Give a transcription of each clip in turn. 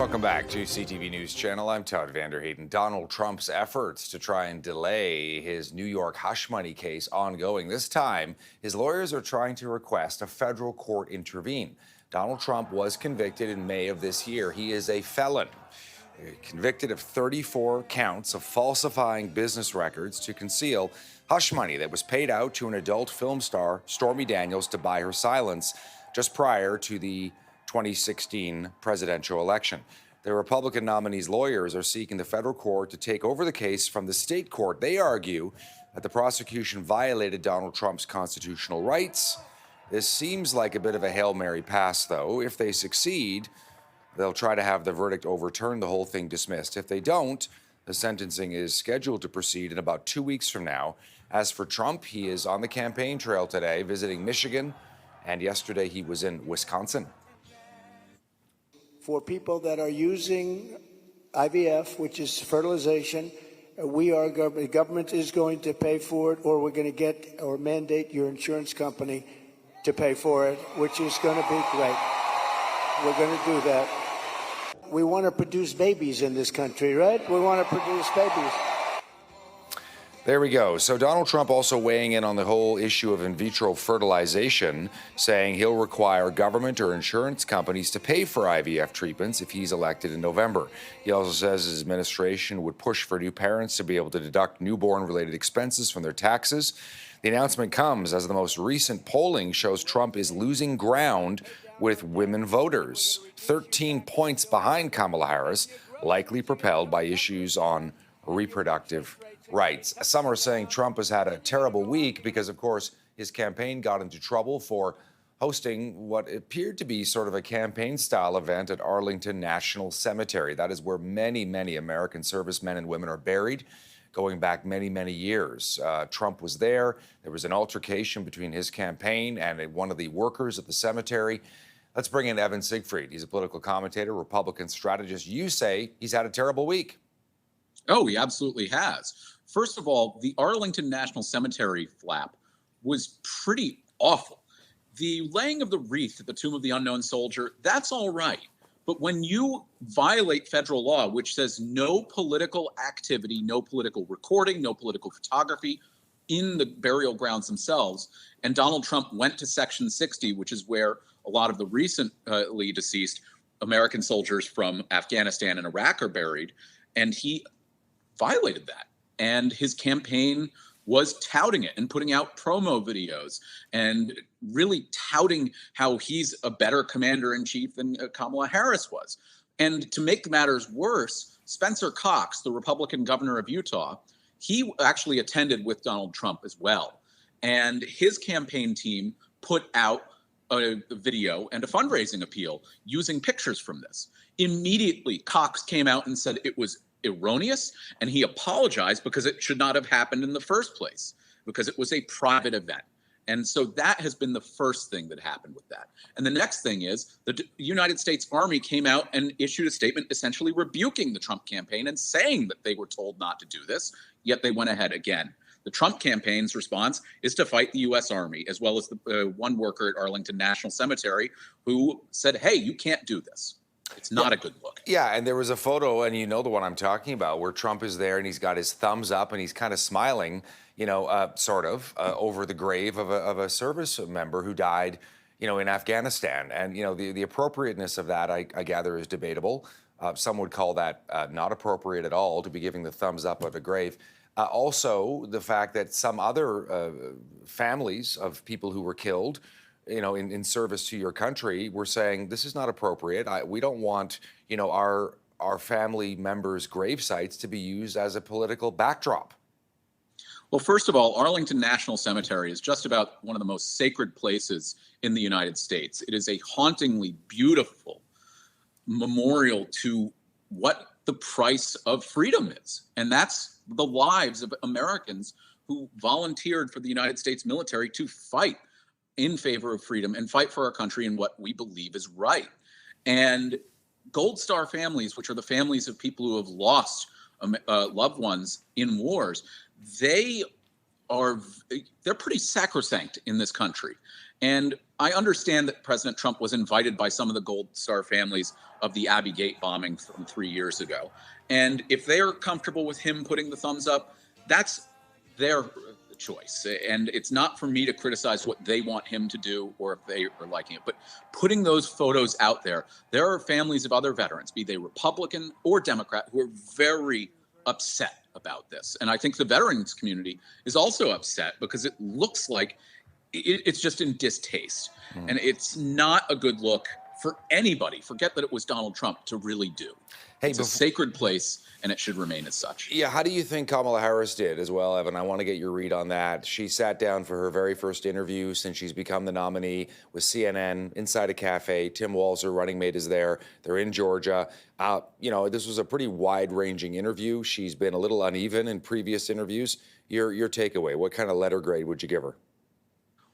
Welcome back to CTV News Channel. I'm Todd Vanderheyden. Donald Trump's efforts to try and delay his New York hush money case ongoing. This time, his lawyers are trying to request a federal court intervene. Donald Trump was convicted in May of this year. He is a felon, convicted of 34 counts of falsifying business records to conceal hush money that was paid out to an adult film star, Stormy Daniels, to buy her silence just prior to the 2016 presidential election. The Republican nominee's lawyers are seeking the federal court to take over the case from the state court. They argue that the prosecution violated Donald Trump's constitutional rights. This seems like a bit of a Hail Mary pass, though. If they succeed, they'll try to have the verdict overturned, the whole thing dismissed. If they don't, the sentencing is scheduled to proceed in about 2 weeks from now. As for Trump, he is on the campaign trail today, visiting Michigan, and yesterday he was in Wisconsin. For people that are using IVF, which is fertilization, the government is going to pay for it, or we're going to get or mandate your insurance company to pay for it, which is going to be great. We're going to do that. We want to produce babies in this country, right? We want to produce babies. There we go. So Donald Trump also weighing in on the whole issue of in vitro fertilization, saying he'll require government or insurance companies to pay for IVF treatments if he's elected in November. He also says his administration would push for new parents to be able to deduct newborn-related expenses from their taxes. The announcement comes as the most recent polling shows Trump is losing ground with women voters, 13 points behind Kamala Harris, likely propelled by issues on reproductive rights. Some are saying Trump has had a terrible week because, of course, his campaign got into trouble for hosting what appeared to be sort of a campaign-style event at Arlington National Cemetery. That is where many, many American servicemen and women are buried, going back many, many years. Trump was there. There was an altercation between his campaign and one of the workers at the cemetery. Let's bring in Evan Siegfried. He's a political commentator, Republican strategist. You say he's had a terrible week. Oh, he absolutely has. First of all, the Arlington National Cemetery flap was pretty awful. The laying of the wreath at the tomb of the unknown soldier, that's all right. But when you violate federal law, which says no political activity, no political recording, no political photography in the burial grounds themselves, and Donald Trump went to Section 60, which is where a lot of the recently deceased American soldiers from Afghanistan and Iraq are buried, and he violated that. And his campaign was touting it and putting out promo videos and really touting how he's a better commander-in-chief than Kamala Harris was. And to make matters worse, Spencer Cox, the Republican governor of Utah, he actually attended with Donald Trump as well. And his campaign team put out a video and a fundraising appeal using pictures from this. Immediately, Cox came out and said it was erroneous, and he apologized because it should not have happened in the first place, because it was a private event. And so that has been the first thing that happened with that. And the next thing is the United States Army came out and issued a statement essentially rebuking the Trump campaign and saying that they were told not to do this, yet they went ahead again. The Trump campaign's response is to fight the U.S. Army, as well as the one worker at Arlington National Cemetery who said, hey, you can't do this. It's not a good look. Yeah, and there was a photo, and you know the one I'm talking about, where Trump is there and he's got his thumbs up and he's kind of smiling, over the grave of a service member who died, in Afghanistan. And, the appropriateness of that, I gather, is debatable. Some would call that not appropriate at all, to be giving the thumbs up at a grave. Also, the fact that some other families of people who were killed in service to your country, we're saying this is not appropriate. We don't want, our family members' grave sites to be used as a political backdrop. Well, first of all, Arlington National Cemetery is just about one of the most sacred places in the United States. It is a hauntingly beautiful memorial to what the price of freedom is. And that's the lives of Americans who volunteered for the United States military to fight in favor of freedom and fight for our country and what we believe is right. And Gold Star families, which are the families of people who have lost loved ones in wars, they they're pretty sacrosanct in this country. And I understand that President Trump was invited by some of the Gold Star families of the Abbey Gate bombing from 3 years ago. And if they're comfortable with him putting the thumbs up, that's their choice. And it's not for me to criticize what they want him to do or if they are liking it. But putting those photos out there are families of other veterans, be they Republican or Democrat, who are very upset about this. And I think the veterans community is also upset because it looks like it's just in distaste. And it's not a good look for anybody. Forget that it was Donald Trump to really do. Hey, it's a sacred place, and it should remain as such. Yeah, how do you think Kamala Harris did as well, Evan? I want to get your read on that. She sat down for her very first interview since she's become the nominee with CNN inside a cafe. Tim Walzer, running mate, is there. They're in Georgia. This was a pretty wide-ranging interview. She's been a little uneven in previous interviews. Your takeaway, what kind of letter grade would you give her?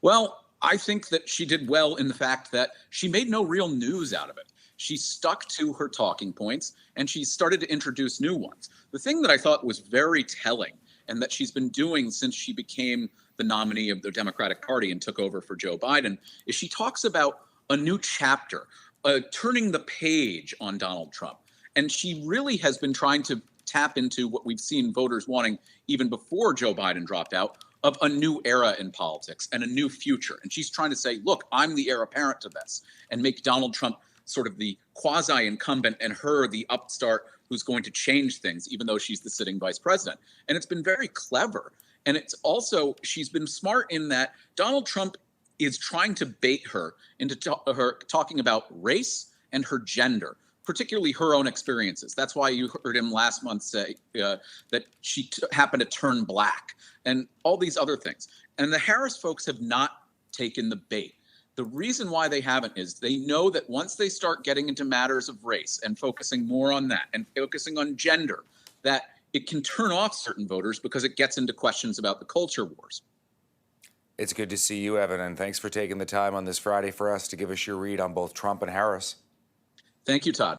Well, I think that she did well in the fact that she made no real news out of it. She stuck to her talking points, and she started to introduce new ones. The thing that I thought was very telling, and that she's been doing since she became the nominee of the Democratic Party and took over for Joe Biden, is she talks about a new chapter, turning the page on Donald Trump. And she really has been trying to tap into what we've seen voters wanting even before Joe Biden dropped out, of a new era in politics and a new future. And she's trying to say, look, I'm the heir apparent to this, and make Donald Trump sort of the quasi-incumbent and her the upstart who's going to change things, even though she's the sitting vice president. And it's been very clever. And it's also, she's been smart in that Donald Trump is trying to bait her into her talking about race and her gender, particularly her own experiences. That's why you heard him last month say that she happened to turn black and all these other things. And the Harris folks have not taken the bait. The reason why they haven't is they know that once they start getting into matters of race and focusing more on that and focusing on gender, that it can turn off certain voters because it gets into questions about the culture wars. It's good to see you, Evan, and thanks for taking the time on this Friday for us to give us your read on both Trump and Harris. Thank you, Todd.